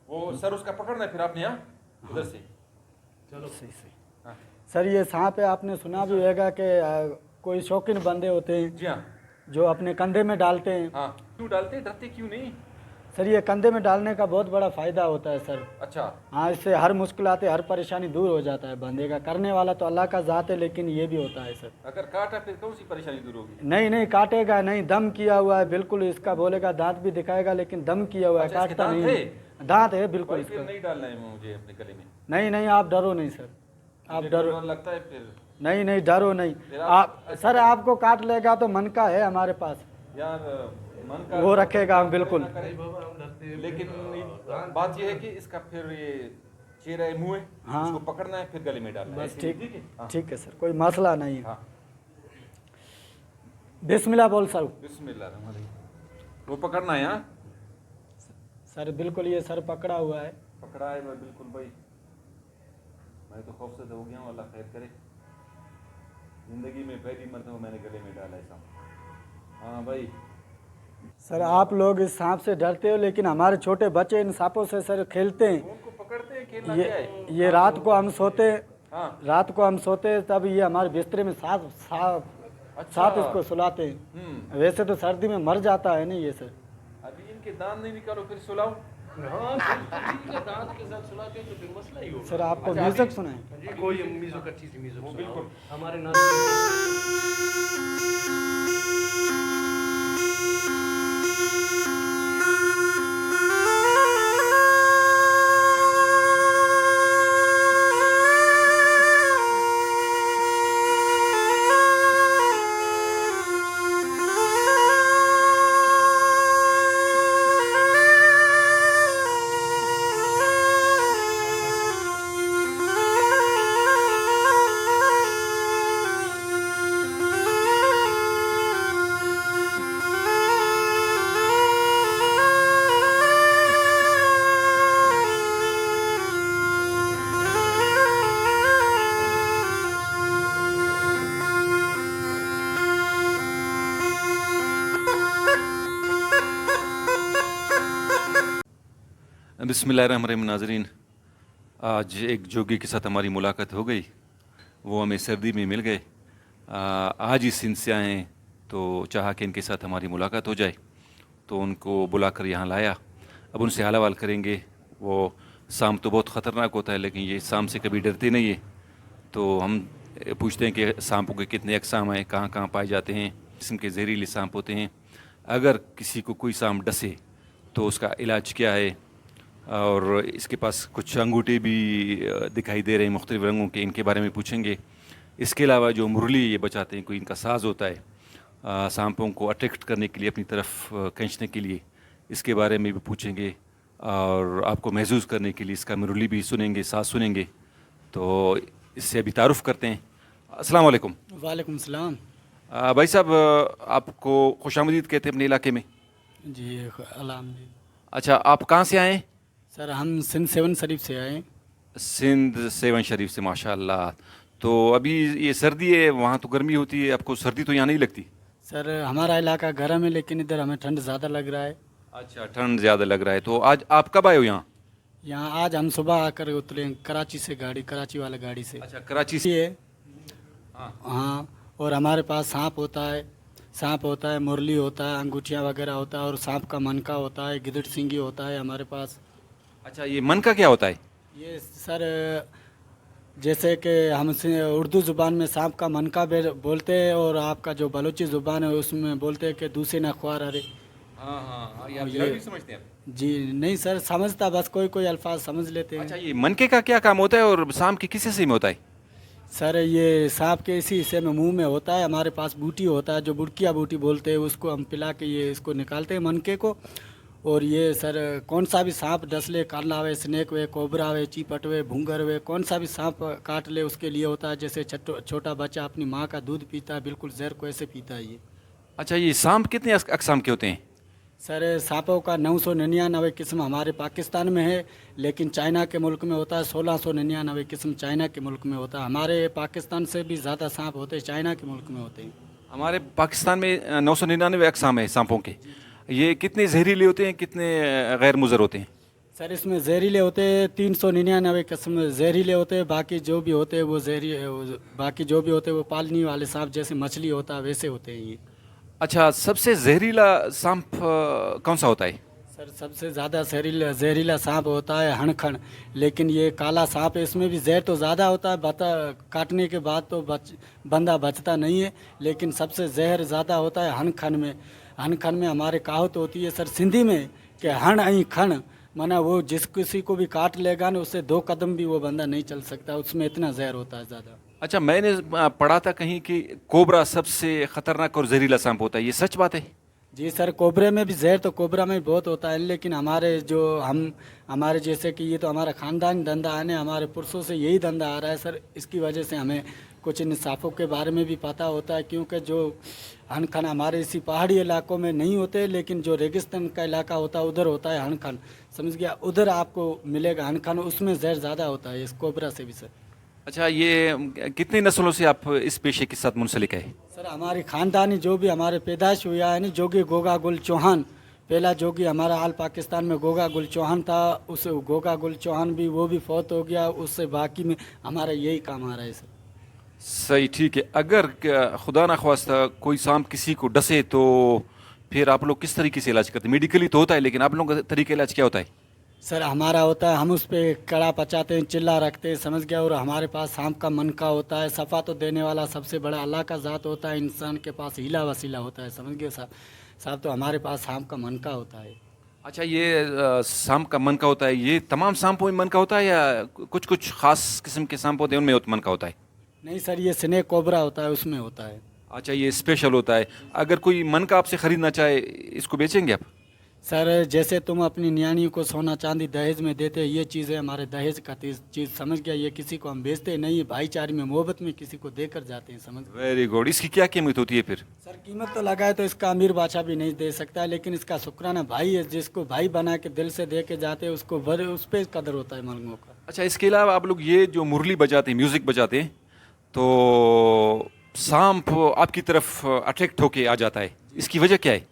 वो सर उसका पकड़ना है फिर आपने यहाँ उधर से। चलो सही सही। हाँ सर ये सांप है, आपने सुना भी होगा कि कोई शौकीन बंदे होते हैं जी हाँ जो अपने कंधे में डालते हैं। हाँ। क्यों डालते हैं, डरते क्यों नहीं? सर ये कंधे में डालने का बहुत बड़ा फ़ायदा होता है सर। अच्छा हाँ, इससे हर मुश्किलात हर परेशानी दूर हो जाता है बंदे का। करने वाला तो अल्लाह का ज़ात है, लेकिन ये भी होता है सर। अगर काटा फिर कौन सी परेशानी दूर होगी? नहीं नहीं काटेगा नहीं, दम किया हुआ है बिल्कुल। इसका बोलेगा दांत भी दिखाएगा, लेकिन दम किया हुआ है, अच्छा, इसके काटता दांत नहीं है? है। दांत है बिल्कुल भाई फिर इसका। नहीं डालना है मुझे अपने गले में। नहीं नहीं आप डरो नहीं सर, आप मुझे डरो डर लगता है फिर नहीं नहीं डरो नहीं। फिर आप सर आपको काट लेगा तो मन का है हमारे पास, यार मन का वो रखेगा हम बिल्कुल। ना करें, लेकिन बात यह है कि इसका फिर ये चेहरा है, मुंह है, हाँ। इसको पकड़ना है फिर गले में डालना है। बस ऐसे ही, ठीक है? हाँ, ठीक है सर, कोई मसला नहीं है। हाँ। बिस्मिल्लाह बोल सर। बिस्मिल्लाह रहमान रहीम। वो पकड़ना है। हाँ सर बिल्कुल ये सर पकड़ा हुआ है। पकड़ा है भाई, बिल्कुल भाई। मैं तो खौफजदा हो गया हूँ, अल्लाह खैर करे। जिंदगी में पहली मरतबा मैंने गले में डाला है सांप। हाँ भाई। सर आप लोग इस सांप से डरते हो, लेकिन हमारे छोटे बच्चे इन सांपों से सर खेलते हैं। उनको पकड़ते हैं, खेलना क्या है? ये रात को हम सोते, हाँ रात को हम सोते तब ये हमारे बिस्तरे में सांप सांप अच्छा। सांप इसको सुलाते हैं। वैसे तो सर्दी में मर जाता है नहीं ये सर। अभी इनके दांत नहीं निकालो फिर सुलाओ। हाँ ठीक है, दांत के साथ सुनाते हैं तो फिर मसला ही होगा। सर आपको अच्छा, म्यूजिक अभी- सुनाए? जी कोई म्यूजिक अच्छी सी म्यूजिक वो सुनाओ। बिल्कुल। हमारे नाम बिस्मिल्लाहिर्रहमानिर्रहीम। नाज़रीन, आज एक जोगी के साथ हमारी मुलाकात हो गई। वो हमें सर्दी में मिल गए। आज ही सिंध से आए तो चाहा कि इनके साथ हमारी मुलाकात हो जाए, तो उनको बुलाकर यहाँ लाया। अब उनसे हाल अहवाल करेंगे। वो सांप तो बहुत ख़तरनाक होता है, लेकिन ये सांप से कभी डरते नहीं है। तो हम पूछते हैं कि सांपों के कितने अक़साम हैं, कहाँ कहाँ पाए जाते हैं, किस्म के जहरीले सांप होते हैं, अगर किसी को कोई सांप डसे तो उसका इलाज क्या है। और इसके पास कुछ अंगूठे भी दिखाई दे रहे हैं मुख्तलिफ़ रंगों के, इनके बारे में पूछेंगे। इसके अलावा जो मुरली ये बजाते हैं, कोई इनका साज़ होता है सांपों को अट्रैक्ट करने के लिए, अपनी तरफ खींचने के लिए, इसके बारे में भी पूछेंगे। और आपको महसूस करने के लिए इसका मुरली भी सुनेंगे, साज़ सुनेंगे। तो इससे अभी तारुफ़ करते हैं। अस्सलाम वालेकुम। वालेकुम सलाम। भाई साहब, आपको खुशामदीद कहते हैं अपने इलाके में। जी अलहम्दुलिल्लाह। अच्छा, आप कहाँ से आए हैं? सर हम सिंध सेवन शरीफ से आए। सिंध सेवन शरीफ से, माशाल्लाह। तो अभी ये सर्दी है, वहाँ तो गर्मी होती है, आपको सर्दी तो यहाँ नहीं लगती? सर हमारा इलाका गर्म है, लेकिन इधर हमें ठंड ज़्यादा लग रहा है। अच्छा, ठंड ज़्यादा लग रहा है। तो आज आप कब आए हो यहाँ? यहाँ आज हम सुबह आकर उतरे हैं कराची से, कराची वाला गाड़ी से। अच्छा, कराची से। ये हाँ। हाँ, और हमारे पास सांप होता है, मुरली होता है, अंगूठियाँ वगैरह होता है, और सांप का मनका होता है, गिदड़ सिंगी होता है हमारे पास। अच्छा, ये मन का क्या होता है? ये सर जैसे कि हम उर्दू ज़ुबान में सांप का मनका बोलते हैं, और आपका जो बलूची ज़ुबान है उसमें बोलते हैं कि दूसरे ना ख्वार अरे। हाँ हाँ, ये भी समझते हैं। जी नहीं सर, समझता बस कोई कोई अल्फाज समझ लेते हैं। अच्छा, ये मनके का क्या काम होता है और सांप के किस हिस्से में होता है? सर ये सांप के इसी हिस्से में मुंह में होता है। हमारे पास बूटी होता है, जो बुड़किया बूटी बोलते हैं, उसको हम पिला के ये इसको निकालते हैं मनके को। और ये सर कौन सा भी सांप डस ले, काला आवे, स्नेक वे, कोबरा वे, चीपट वे, भूंगर वे, कौन सा भी सांप काट ले उसके लिए होता है। जैसे छोटा बच्चा अपनी माँ का दूध पीता है, बिल्कुल जहर को ऐसे पीता है ये। अच्छा, ये सांप कितने अक़साम के होते हैं? सर सांपों का 999 किस्म हमारे पाकिस्तान में है, लेकिन चाइना के मुल्क में होता है 1699 किस्म चाइना के मुल्क में होता है। हमारे पाकिस्तान से भी ज़्यादा सांप होते हैं चाइना के मुल्क में होते हैं। हमारे पाकिस्तान में 999 अक़साम है सांपों के। ये कितने जहरीले होते हैं, कितने गैर मुज़र होते हैं? सर इसमें जहरीले होते हैं 399 किस्म जहरीले होते हैं, बाकी जो भी होते हैं वो बाकी जो भी होते हैं वो पालने वाले सांप जैसे मछली होता है वैसे होते हैं ये। अच्छा, सबसे जहरीला सांप कौन सा होता है? सर सबसे ज़्यादा जहरीला जहरीला सांप होता है हणखण, लेकिन ये काला सांप है, इसमें भी जहर तो ज़्यादा होता है, काटने के बाद तो बंदा बचता नहीं है, लेकिन सबसे जहर ज़्यादा होता है हणखण में। हणखण में हमारे कहावत होती है सर सिंधी में कि हण आई खण, माना वो जिस किसी को भी काट लेगा ना उससे 2 कदम भी वो बंदा नहीं चल सकता, उसमें इतना जहर होता है ज़्यादा। अच्छा, मैंने पढ़ा था कहीं कि कोबरा सबसे खतरनाक और जहरीला सांप होता है, ये सच बात है? जी सर, कोबरे में भी जहर तो कोबरा में बहुत होता है, लेकिन हमारे जैसे कि ये तो हमारा ख़ानदानी धंधा है ना, हमारे पुरुषों से यही धंधा आ रहा है सर, इसकी वजह से हमें कुछ इन सांपों के बारे में भी पता होता है, क्योंकि जो हनखन हमारे इसी पहाड़ी इलाकों में नहीं होते, लेकिन जो रेगिस्तान का इलाका होता है उधर होता है हनखन, समझ गया, उधर आपको मिलेगा हनखन, उसमें जहर ज़्यादा होता है इस कोबरा से भी सर। अच्छा, ये कितनी नस्लों से आप इस पेशे के साथ मुंसलिक है? सर हमारी ख़ानदानी जो भी हमारे पैदाइश हुआ है ना, जोगी गोगा गुल चौहान, पहला जोगी हमारा आल पाकिस्तान में गोगा गुल चौहान था, उस गोगा गुल चौहान भी वो भी फौत हो गया, उससे बाकी में हमारा यही काम आ रहा है सर। सही, ठीक है। अगर खुदा ना ख्वास्ता कोई सांप किसी को डसे तो फिर आप लोग किस तरीके से इलाज करते हैं? मेडिकली तो होता है, लेकिन आप लोगों का तरीका इलाज क्या होता है? सर हमारा होता है हम उस पर कड़ा पचाते हैं, चिल्ला रखते हैं, समझ गया, और हमारे पास सांप का मनका होता है, सफ़ा तो देने वाला सबसे बड़ा अल्लाह का ज़ात होता है, इंसान के पास हीला वसीला होता है, समझ गए साहब। साहब तो हमारे पास सांप का मनका होता है। अच्छा, ये सांप का मनका होता है, ये तमाम सांपों में मनका होता है या कुछ कुछ खास किस्म के सांप होते हैं उनमें मनका होता है? नहीं सर, ये स्नेक कोबरा होता है उसमें होता है। अच्छा, ये स्पेशल होता है। अगर कोई मनका आपसे ख़रीदना चाहे, इसको बेचेंगे आप? सर जैसे तुम अपनी न्याणियों को सोना चांदी दहेज में देते, ये चीज़ें हमारे दहेज का चीज़, समझ गया, ये किसी को हम बेचते नहीं, भाईचारे में मोहब्बत में किसी को देकर जाते हैं, समझ। Very good. इसकी क्या कीमत होती है फिर? सर कीमत तो लगाए तो इसका अमीर बादशाह भी नहीं दे सकता है, लेकिन इसका शुक्राना भाई है, जिसको भाई बना के दिल से दे के जाते हैं उसको उस पर कदर होता है मलंगों का। अच्छा, इसके अलावा आप लोग ये जो मुरली बजाते हैं, म्यूज़िक बजाते हैं, तो सांप आपकी तरफ अट्रैक्ट होके आ जाता है, इसकी वजह क्या है?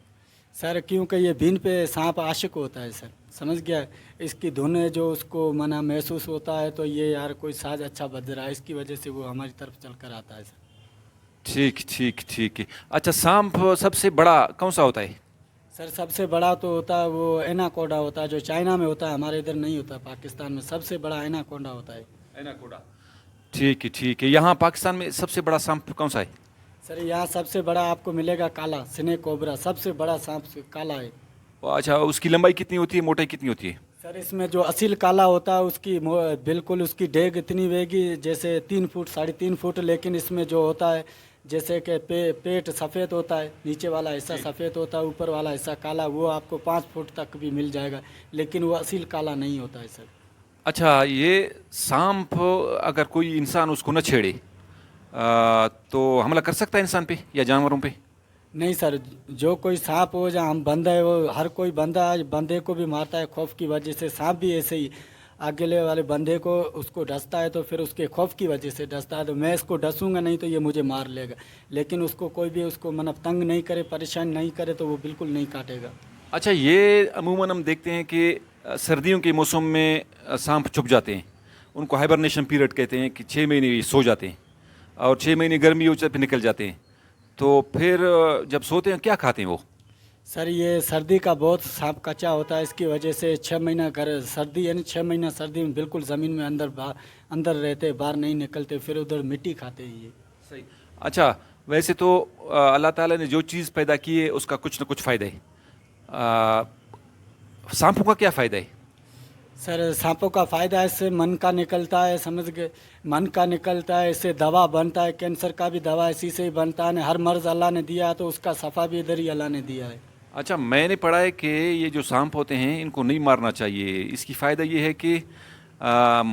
सर क्योंकि ये बीन पे सांप आशिक होता है सर, समझ गया, इसकी धुन है जो उसको मना महसूस होता है, तो ये यार कोई साज अच्छा बज रहा है, इसकी वजह से वो हमारी तरफ चल कर आता है सर। ठीक ठीक ठीक है। अच्छा, सांप सबसे बड़ा कौन सा होता है? सर सबसे बड़ा तो होता है वो एनाकोडा होता है, जो चाइना में होता है, हमारे इधर नहीं होता, पाकिस्तान में सबसे बड़ा एनाकोडा होता है। एनाकोडा। ठीक है ठीक है। यहाँ पाकिस्तान में सबसे बड़ा सांप कौन सा है? सर यहाँ सबसे बड़ा आपको मिलेगा काला स्नेक कोबरा, सबसे बड़ा सांप काला है। अच्छा, उसकी लंबाई कितनी होती है, मोटाई कितनी होती है? सर इसमें जो असील काला होता है उसकी बिल्कुल उसकी डेग इतनी वेगी जैसे 3 फुट 3.5 फुट, लेकिन इसमें जो होता है जैसे कि पेट सफ़ेद होता है, नीचे वाला हिस्सा सफ़ेद होता है, ऊपर वाला हिस्सा काला, वो आपको 5 फुट तक भी मिल जाएगा, लेकिन वो असील काला नहीं होता है सर। अच्छा, ये सांप अगर कोई इंसान उसको न छेड़े तो हमला कर सकता है इंसान पे या जानवरों पे? नहीं सर, जो कोई सांप हो जहाँ हम बंदा है, वो हर कोई बंदा बंदे को भी मारता है खौफ की वजह से, सांप भी ऐसे ही आगे वाले बंदे को उसको डसता है तो फिर उसके खौफ की वजह से डसता है, तो मैं इसको डसूंगा नहीं तो ये मुझे मार लेगा, लेकिन उसको कोई भी उसको मतलब तंग नहीं करे, परेशान नहीं करे तो वो बिल्कुल नहीं काटेगा। अच्छा, ये अमूमन हम देखते हैं कि सर्दियों के मौसम में सांप छुप जाते हैं, उनको हाइबरनेशन पीरियड कहते हैं कि 6 महीने ये सो जाते हैं और 6 महीने गर्मी हो फिर निकल जाते हैं, तो फिर जब सोते हैं क्या खाते हैं वो? सर ये सर्दी का बहुत सांप कच्चा होता है, इसकी वजह से 6 महीना घर सर्दी यानी 6 महीना सर्दी में बिल्कुल ज़मीन में अंदर रहते, बाहर नहीं निकलते, फिर उधर मिट्टी खाते हैं ये। सही। अच्छा, वैसे तो अल्लाह ताला ने जो चीज़ पैदा की है उसका कुछ ना कुछ फ़ायदा है, सांपों का क्या फ़ायदा है? सर सांपों का फ़ायदा है, इससे मन का निकलता है, समझ गए, मन का निकलता है, इससे दवा बनता है, कैंसर का भी दवा इसी से ही बनता है, हर मर्ज़ अल्लाह ने दिया है तो उसका सफ़ा भी इधर ही अल्लाह ने दिया है। अच्छा, मैंने पढ़ा है कि ये जो सांप होते हैं इनको नहीं मारना चाहिए, इसकी फ़ायदा ये है कि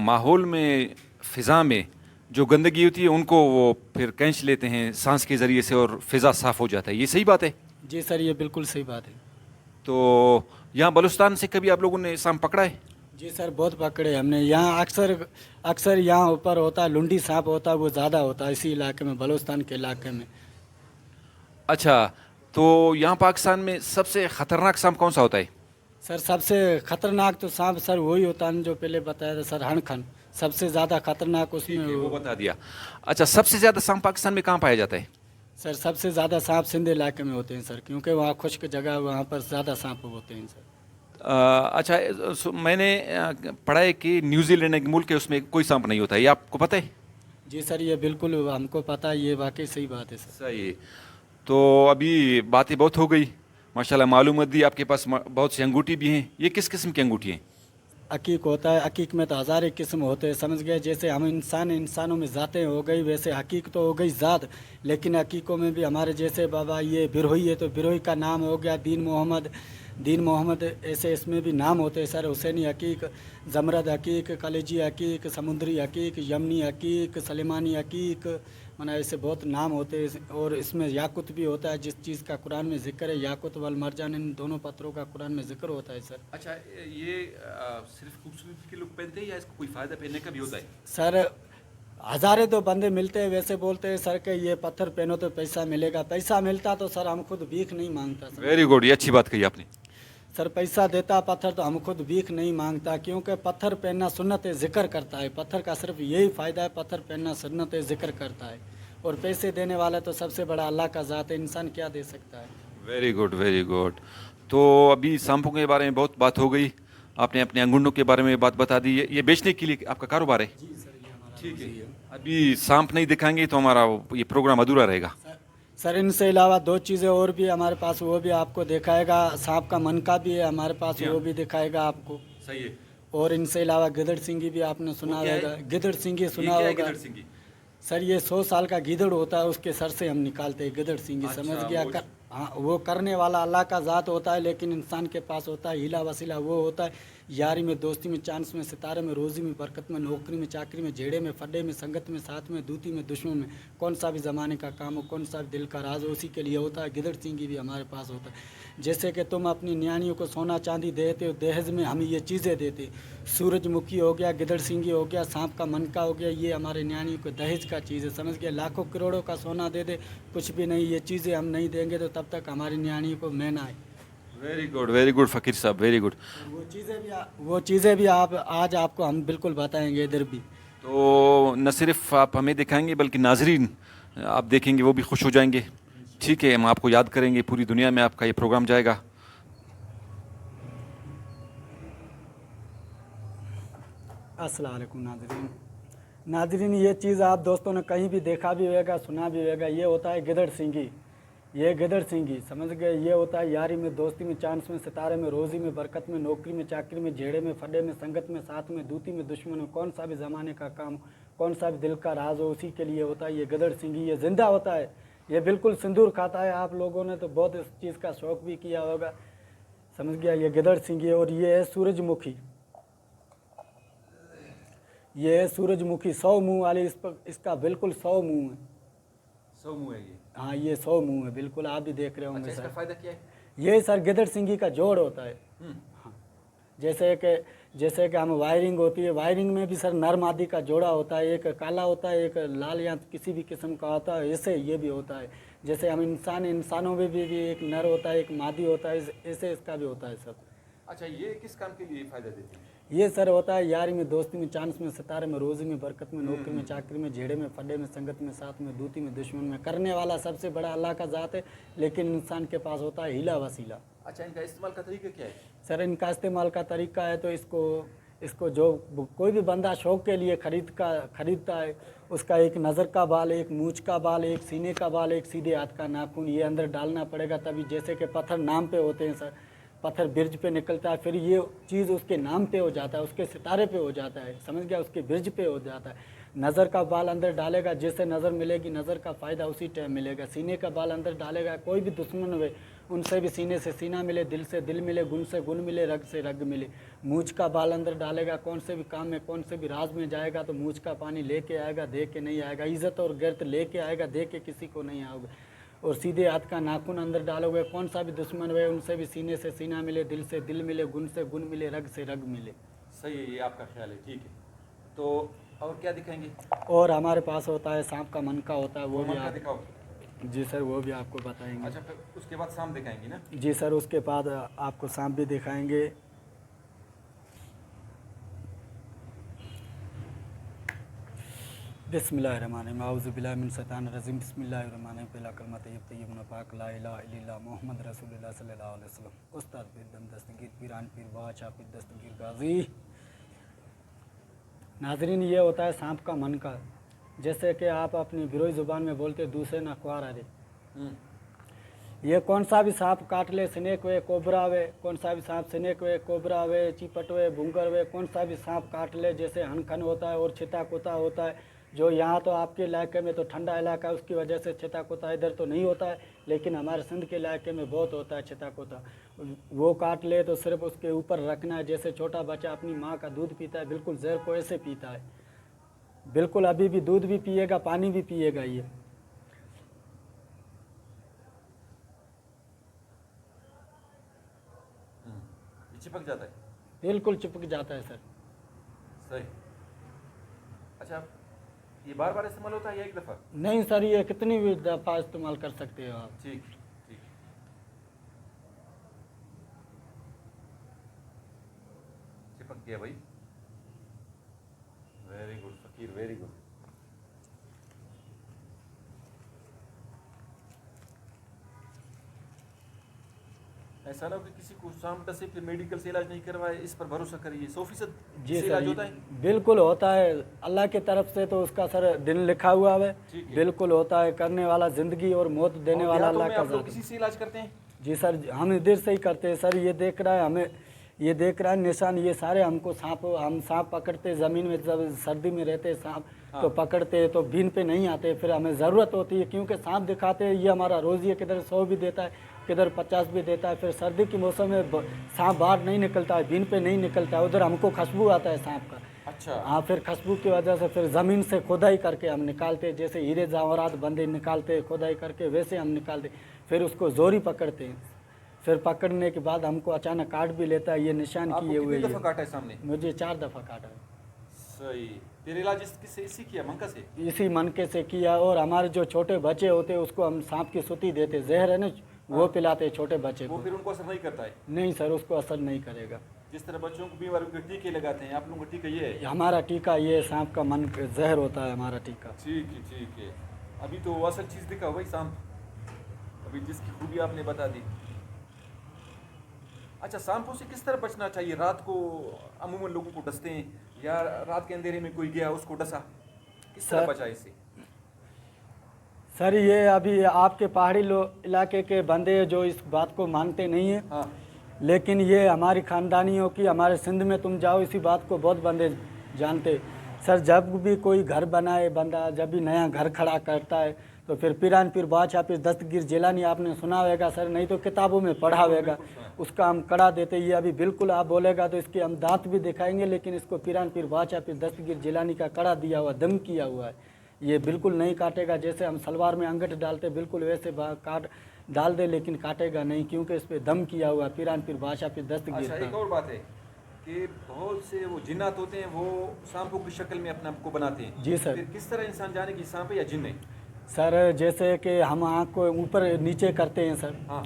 माहौल में, फ़िज़ा में जो गंदगी होती है उनको वो फिर खींच लेते हैं सांस के ज़रिए से और फ़िज़ा साफ़ हो जाता है, ये सही बात है? जी सर, ये बिल्कुल सही बात है। तो यहाँ बलूचिस्तान से कभी आप लोगों ने सांप पकड़ा है? जी सर, बहुत पकड़े हमने, यहाँ अक्सर यहाँ ऊपर होता है लुंडी सांप होता है, वो ज़्यादा होता है इसी इलाके में, बलूचिस्तान के इलाके में। अच्छा, तो यहाँ पाकिस्तान में सबसे ख़तरनाक सांप कौन सा होता है? सर सबसे खतरनाक तो सांप सर वही होता है जो पहले बताया था सर, हणखन सबसे ज़्यादा खतरनाक ठीक उसमें है, वो बता दिया। अच्छा, सबसे ज़्यादा सांप पाकिस्तान में कहाँ पाया जाता है? सर सबसे ज़्यादा सांप सिंध इलाके में होते हैं सर, क्योंकि वहाँ खुश्क जगह है, वहाँ पर ज़्यादा सांप होते हैं सर। अच्छा, मैंने पढ़ा है कि न्यूजीलैंड एक मुल्क है, उसमें कोई सांप नहीं होता है, ये आपको पता है? जी सर, ये बिल्कुल हमको पता है, ये वाकई सही बात है सर। सही है। तो अभी बातें बहुत हो गई, माशाल्लाह मालूमात दी आपके पास, बहुत सी अंगूठी भी हैं। ये किस किस्म की अंगूठी हैं? हकीक होता है, हकीक में तो हज़ार एक किस्म होते हैं, समझ गए। जैसे हम इंसानों में ज़ातें हो गई, वैसे हकीक तो हो गई ज़ात, लेकिन हकीकों में भी हमारे जैसे बाबा ये बिरोही है तो बिरोही का नाम हो गया दीन मोहम्मद, ऐसे इसमें भी नाम होते हैं सर। हुसैनी हकीक, जमरद हकीक, कलेजी हकीक, समुद्री हकीक, यमनी हकीक, सलेमानी हकीक, माना ऐसे बहुत नाम होते हैं। और इसमें याकुत भी होता है, जिस चीज़ का कुरान में जिक्र है, याकुत वल मरजान, इन दोनों पत्थरों का कुरान में जिक्र होता है सर। अच्छा, ये सिर्फ खूबसूरती के लोग पहनते हैं या इसको कोई फ़ायदा पहनने का भी होता है? सर हज़ारे तो बंदे मिलते हैं, वैसे बोलते हैं सर के ये पत्थर पहनो तो पैसा मिलेगा, पैसा मिलता तो सर हम खुद भीख नहीं मांगता सर। वेरी गुड, ये अच्छी बात कही आपने। सर पैसा देता पत्थर तो हम खुद भीख नहीं मांगता, क्योंकि पत्थर पहनना सुन्नत जिक्र करता है। पत्थर का सिर्फ यही फ़ायदा है, पत्थर पहनना सुन्नत जिक्र करता है। और पैसे देने वाला तो सबसे बड़ा अल्लाह का ज़ात है, इंसान क्या दे सकता है। Very good, very good. तो अभी सांपों के बारे में बहुत बात हो गई, आपने अपने अंगूठों के बारे में बात बता दी। ये बेचने के लिए आपका कारोबार है? जी सर, ये हमारा ठीक है। रोज़ी है। अभी सांप नहीं दिखाएंगे तो हमारा ये प्रोग्राम अधूरा रहेगा। सर इनसे अलावा दो चीज़ें और भी हमारे पास, वो भी आपको दिखाएगा। सांप का मनका भी है हमारे पास, जी हाँ। वो भी दिखाएगा आपको। सही है। और इनसे अलावा गिदड़ सिंगी भी आपने सुना क्या है? होगा, गिदड़ सिंगी ये सुना क्या है होगा। गिदड़ सिंगी? सर ये 100 साल का गीदड़ होता है, उसके सर से हम निकालते हैं गिदड़ सिंगी, अच्छा, समझ गया। वो- हाँ, वो करने वाला अल्लाह का ज़ात होता है, लेकिन इंसान के पास होता है हीला वसीला। वो होता है यारी में, दोस्ती में, चांस में, सितारे में, रोज़ी में, बरकत में, नौकरी में, चाकरी में, झेड़े में, फड्डे में, संगत में, साथ में, दूती में, दुश्मन में। कौन सा भी ज़माने का काम हो, कौन सा भी दिल का राज हो, उसी के लिए होता है। गिदड़ सिंगी भी हमारे पास होता है। जैसे कि तुम अपनी न्याणियों को सोना चांदी देते हो, दहेज में हम ये चीज़ें देते। सूरजमुखी हो गया, गिदड़ सिंगी हो गया, सांप का मनका हो गया, ये हमारे न्याणियों को दहेज का चीज़ है, समझ गया। लाखों करोड़ों का सोना दे दे, कुछ भी नहीं, ये चीज़ें हम नहीं देंगे तो तब तक हमारी न्याणियों को मैना है। वेरी गुड फ़कीर साहब, वेरी गुड। वो चीज़ें भी आप आज आपको हम बिल्कुल बताएंगे इधर भी। तो न सिर्फ आप हमें दिखाएंगे बल्कि नाजरीन आप देखेंगे, वो भी खुश हो जाएंगे। ठीक है, हम आपको याद करेंगे, पूरी दुनिया में आपका ये प्रोग्राम जाएगा। अस्सलाम वालेकुम नाजरीन, ये चीज़ आप दोस्तों ने कहीं भी देखा भी होगा, सुना भी होगा। ये होता है गिदड़ सिंगी, ये गिदड़ सिंगी, समझ गए। ये होता है यारी में, दोस्ती में, चांस में, सितारे में, रोज़ी में, बरकत में, नौकरी में, चाकरी में, झेड़े में, फड्डे में, संगत में, साथ में, दूती में, दुश्मन में, कौन सा भी ज़माने का काम, कौन सा भी दिल का राज हो, उसी के लिए होता है ये गिदड़ सिंगी। ये जिंदा होता है, ये बिल्कुल सिंदूर खाता है। आप लोगों ने तो बहुत इस चीज़ का शौक़ भी किया होगा, समझ गया। ये गिदड़ सिंगी। और ये है सूरजमुखी, ये है सूरजमुखी 100 मुंह वाली। इस पर इसका बिल्कुल 100 मुंह है। 100 मुंह है ये? हाँ, ये 100 मुंह है, बिल्कुल आप भी देख रहे होंगे। अच्छा, इसका सर फ़ायदा क्या है? ये सर गिदड़ सिंगी का जोड़ होता है। हाँ, जैसे कि हम वायरिंग होती है, वायरिंग में भी सर नर मादी का जोड़ा होता है, एक काला होता है, एक लाल या किसी भी किस्म का होता है। ऐसे ये भी होता है, जैसे हम इंसानों में भी एक नर होता है, एक मादी होता है, ऐसे इसका भी होता है सब। अच्छा, ये किस काम के लिए फ़ायदा देते हैं? ये सर होता है यारी में, दोस्ती में, चांस में, सितारे में, रोज़ी में, बरकत में, नौकरी में, चाकरी में, झेड़े में, फड्डे में, संगत में, साथ में, दूती में, दुश्मन में। करने वाला सबसे बड़ा अल्लाह का ज़ात है, लेकिन इंसान के पास होता है हीला वसीला। अच्छा, इनका इस्तेमाल का तरीका क्या है? सर इनका इस्तेमाल का तरीका है तो इसको जो कोई भी बंदा शौक़ के लिए खरीदता है, उसका एक नज़र का बाल, एक मूंछ का बाल, एक सीने का बाल, एक सीधे हाथ का नाखून, ये अंदर डालना पड़ेगा तभी। जैसे कि पत्थर नाम पे होते हैं सर, पत्थर बिरज पे निकलता है, फिर ये चीज़ उसके नाम पे हो जाता है, उसके सितारे पे हो जाता है, समझ गया, उसके बिरज पे हो जाता है। नज़र का बाल अंदर डालेगा, जिससे नज़र मिलेगी, नज़र का फ़ायदा उसी टाइम मिलेगा। सीने का बाल अंदर डालेगा, कोई भी दुश्मन हुए उनसे भी सीने से सीना मिले, दिल से दिल मिले, गुण से गुण मिले, रग से रग मिले। मूंछ का बाल अंदर डालेगा, कौन से भी काम में, कौन से भी राज में जाएगा तो मूंछ का पानी लेके आएगा, दे के नहीं आएगा। इज़्ज़त और गिरत लेके आएगा, दे के किसी को नहीं आओगे। और सीधे हाथ का नाखून अंदर डालोगे, कौन सा भी दुश्मन हुए उनसे भी सीने से सीना मिले, दिल से दिल मिले, गुण से गुण मिले, रग से रग मिले। सही है, ये आपका ख्याल है। ठीक है, तो और क्या दिखाएंगे? और हमारे पास होता है सांप का मनका होता है, वो भी मनका आप दिखाओ। जी सर, वो भी आपको बताएंगे। अच्छा, फिर उसके बाद सांप दिखाएंगे ना? जी सर, उसके बाद आपको सांप भी दिखाएंगे। बिस्मिल्लाहिर्रहमानिर्रहीम, औज़ु बिल्लाहि मिन शैतानिर रजीम, बिस्मिल्लाहिर्रहमानिर्रहीम। पहला कलमा तैयब तैयब नपाक ला इलाहा इल्लल्लाह मोहम्मद रसूलुल्लाह सल्लल्लाहु अलैहि वसल्लम। उस्ताद पीर दम दस्तगीर पीरान पीर बादशाह पीर दस्तगीर गाजी। नाजरीन, ये होता है सांप का मन का। जैसे कि आप अपनी बिरोई ज़ुबान में बोलते दूसरे ना क्वार अरे, ये कौन सा भी सांप काट ले, स्नेक वे कोबरा वे, कौन सा भी सांप स्नेक वे कोबरा वे चिपट वे भूंगर वे, कौन सा भी सांप काट ले, जैसे हनखन होता है और छिता कोता होता है। जो यहाँ तो आपके इलाके में तो ठंडा इलाका है, उसकी वजह से छिता कोता इधर तो नहीं होता है, लेकिन हमारे सिंध के इलाके में बहुत होता है छिता कोता। वो काट ले तो सिर्फ उसके ऊपर रखना है, जैसे छोटा बच्चा अपनी माँ का दूध पीता है, बिल्कुल जहर को ऐसे पीता है। बिल्कुल अभी भी दूध भी पिएगा, पानी भी पिएगा। ये चिपक जाता है? बिल्कुल चिपक जाता है सर। सही। अच्छा, ये बार बार इस्तेमाल होता है या एक दफ़ा? नहीं सर, ये कितनी भी दफ़ा इस्तेमाल कर सकते हो आप। ठीक ठीक। चिपक गया भाई, वेरी गुड फकीर, वेरी गुड। ऐसा ना हो कि किसी को सांप डसे फिर मेडिकल से इलाज नहीं करवाए, इस पर भरोसा करिए। 100% जी सर, इलाज होता है? बिल्कुल होता है। अल्लाह की तरफ से तो उसका सर दिन लिखा हुआ है, ठीक है। बिल्कुल होता है। करने वाला ज़िंदगी और मौत देने और वाला देहातों अल्लाह में का आप लोग ज़ात है। किसी से इलाज करते हैं? जी सर, हम इधर से ही करते हैं सर। ये देख रहा है हमें, ये देख रहा है निशान, ये सारे हमको सांप, हम सांप पकड़ते ज़मीन में, जब सर्दी में रहते सांप तो पकड़ते तो बीन पे नहीं आते, फिर हमें ज़रूरत होती है क्योंकि सांप दिखाते हैं। ये हमारा रोज़ी है, किधर 100 भी देता है, किधर 50 भी देता है। फिर सर्दी के मौसम में सांप बाहर नहीं निकलता है, बीन पे नहीं निकलता है, उधर हमको खुशबू आता है सांप का। अच्छा। हाँ, फिर खुशबू की वजह से फिर ज़मीन से खुदाई करके हम निकालते, जैसे हीरे जवाहरात बंदे निकालते खुदाई करके, वैसे हम निकालते। फिर उसको जोरी पकड़ते हैं, फिर पकड़ने के बाद हमको अचानक काट भी लेता है। ये निशान आपको किए हुए कितनी ये। दफ़ा काटा है सामने? मुझे 4 दफ़ा काटा है। सही। फिर इलाज किससे इसी किया, मंका से? इसी मनके से किया। और हमारे जो छोटे बच्चे होते हैं उसको हम सांप की सुती देते, जहर है ना, वो पिलाते छोटे बच्चे वो को। फिर उनको असर नहीं करता है? नहीं सर, उसको असर नहीं करेगा। जिस तरह बच्चों को बीमारियों के टीके लगाते हैं, आप लोगों का टीका ये है? हमारा टीका ये सांप का मन जहर होता है हमारा टीका। ठीक है ठीक है। अभी तो असल चीज़ दिखा भाई सांप, अभी जिसकी खूबी आपने बता दी। अच्छा, सांपों से किस तरह बचना चाहिए? रात को अमूमन लोगों को डसते हैं, या रात के अंधेरे में कोई गया उसको डसा, किस तरह बचा इससे? सर ये अभी आपके पहाड़ी इलाके के बंदे जो इस बात को मानते नहीं हैं, हाँ। लेकिन ये हमारी ख़ानदानियों की, हमारे सिंध में तुम जाओ इसी बात को बहुत बंदे जानते। सर जब भी कोई घर बनाए बंदा, जब भी नया घर खड़ा करता है तो फिर पीरान पीर बादशाह पीर दस्तगीर जिलानी आपने सुना होगा सर, नहीं तो किताबों में पढ़ा होगा, उसका हम कड़ा देते। ये अभी बिल्कुल आप बोलेगा तो इसके हम दांत भी दिखाएंगे, लेकिन इसको पीरान पीर बादशाह पीर दस्तगीर जिलानी का कड़ा दिया हुआ, दम किया हुआ है। ये बिल्कुल नहीं काटेगा। जैसे हम सलवार में अंगठ डालते बिल्कुल वैसे काट डाल दे, लेकिन काटेगा नहीं, क्योंकि इस पर दम किया हुआ है पीरान पीर बादशाह पीर दस्तगीर अच्छा, एक का। और बात है कि बहुत से वो जिन्नात होते हैं, वो सांपों की शक्ल में अपने आप को बनाते हैं। जी सर। फिर किस तरह इंसान जाने कि सांप है या जिन्न है? सर जैसे कि हम आँख को ऊपर नीचे करते हैं सर, हाँ।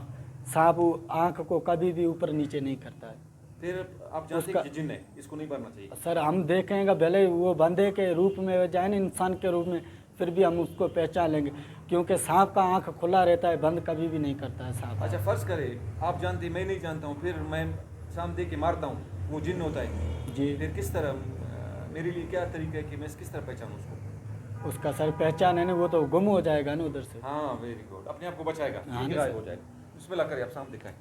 सांप आँख को कभी भी ऊपर नीचे नहीं करता है। फिर आप जानते हैं कि जिन्न है, इसको नहीं मारना चाहिए? सर हम देखेंगे, भले वो बंदे के रूप में जाए ना, इंसान के रूप में, फिर भी हम उसको पहचान लेंगे, क्योंकि सांप का आँख खुला रहता है, बंद कभी भी नहीं करता है सांप। अच्छा, फर्ज करें आप जानते, मैं नहीं जानता हूँ, फिर मैं सांप दे के मारता हूँ, वो जिन्न होता है जी। फिर किस तरह, मेरे लिए क्या तरीका है कि मैं किस तरह पहचानूँ उसको? उसका सर पहचान है ना, वो तो गुम हो जाएगा ना उधर से। हाँ, वेरी गुड, अपने आप को बचाएगा, हाँ, गायब हो जाएगा। बिस्मिल्लाह करें, आप सांप दिखाएं।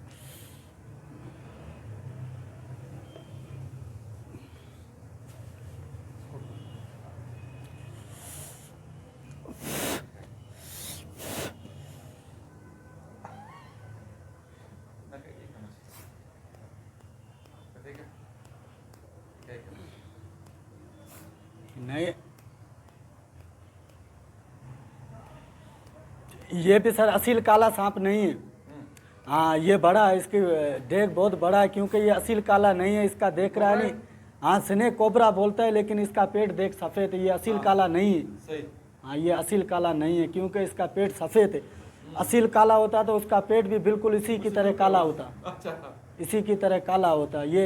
नहीं, ये भी सर असील काला सांप नहीं है। हाँ, ये बड़ा है, इसकी देख बहुत बड़ा है, क्योंकि ये असील काला नहीं है। इसका देख रहा है नहीं, हाँ स्नेक कोबरा बोलता है, लेकिन इसका पेट देख सफ़ेद है, ये असील काला नहीं है। सही। हाँ, ये असील काला नहीं है, क्योंकि इसका पेट सफ़ेद है। असील काला होता तो उसका पेट भी बिल्कुल इसी की तरह काला होता, अच्छा इसी की तरह काला होता। ये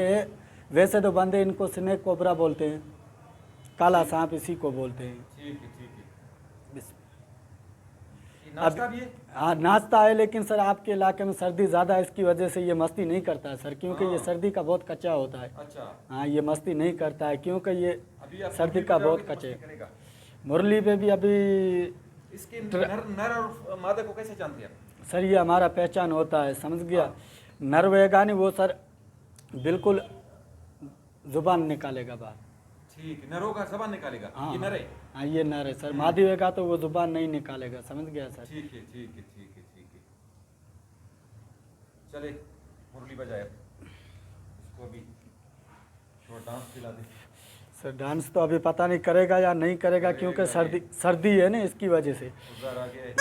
वैसे तो बंदे इनको स्नेक कोबरा बोलते हैं, काला सांप इसी को बोलते हैं। ठीक है ठीक है। बिस- ये नाश्ता भी है? हाँ नाश्ता है, लेकिन सर आपके इलाके में सर्दी ज़्यादा है, इसकी वजह से ये मस्ती नहीं करता है सर, क्योंकि ये हाँ। सर्दी का बहुत कच्चा होता है। अच्छा हाँ ये मस्ती नहीं करता है क्योंकि ये अभी आप सर्दी मुरली का बजाओगे बहुत तो कच्चे। मस्ती करेगा। मुरली पे भी अभी इसके नर नर और मादा को कैसे जानते हैं आप? सर ये हमारा पहचान होता है, समझ गया। नर वेगा नहीं वो सर बिल्कुल जुबान निकालेगा बाहर। ठीक है, नरों का जबान निकालेगा। हाँ ये नर है। हाँ ये नर है सर, मादी वेगा तो वो जुबान नहीं निकालेगा, समझ गया सर। ठीक है ठीक है ठीक है ठीक है। चले मुरली बजाए इसको अभी थोड़ा डांस खिला दे। सर डांस तो अभी पता नहीं करेगा या नहीं करेगा, क्योंकि सर्दी सर्दी है ना, इसकी वजह से। उधर आगे